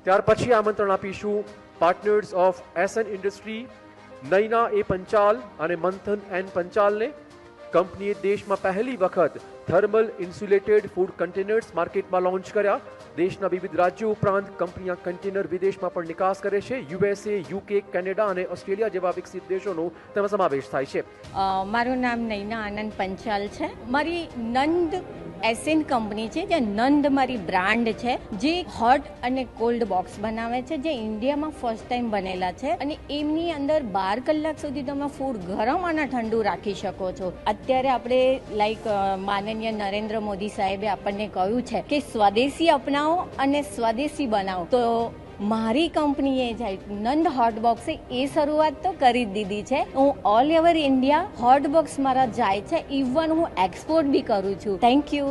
ત્યાર પછી આમંત્રણ આપીશું partners of SN industry, Naina A Panchal અને મંથન એન પંચાલને. કંપનીએ દેશમાં પહેલી વખત થર્મલ ઇન્સ્યુલેટેડ ફૂડ કન્ટેનર્સ માર્કેટમાં લોન્ચ કર્યા. દેશના વિવિધ રાજ્યો ઉપરાંત કંપની આ કન્ટેનર વિદેશમાં પણ નિકાસ કરે છે. યુએસએ, યુકે, કેનેડા અને ઓસ્ટ્રેલિયા જેવા વિકસિત દેશોનો તેમાં સમાવેશ થાય છે. મારું નામ નૈના આનંદ પંચાલ છે. મારી નંદ એસએન કંપની છે, જે નંદ મારી બ્રાન્ડ છે, જે હોટ અને કોલ્ડ બોક્સ બનાવે છે, જે ઇન્ડિયામાં ફર્સ્ટ ટાઈમ બનેલા છે. અને એમની અંદર 12 કલાક સુધી તમે ફૂડ ગરમ અને ઠંડુ રાખી શકો છો. અત્યારે આપણે માનનીય નરેન્દ્ર મોદી સાહેબે આપણને કહ્યું છે કે સ્વદેશી અપનાવો અને સ્વદેશી બનાવો. તો મારી કંપનીએ નંદ હોટ બોક્સે એ શરૂઆત તો કરી જ દીધી છે. હું all over India hot box મારા જાય છે. ઇવન હું એક્સપોર્ટ બી કરું છું. Thank you.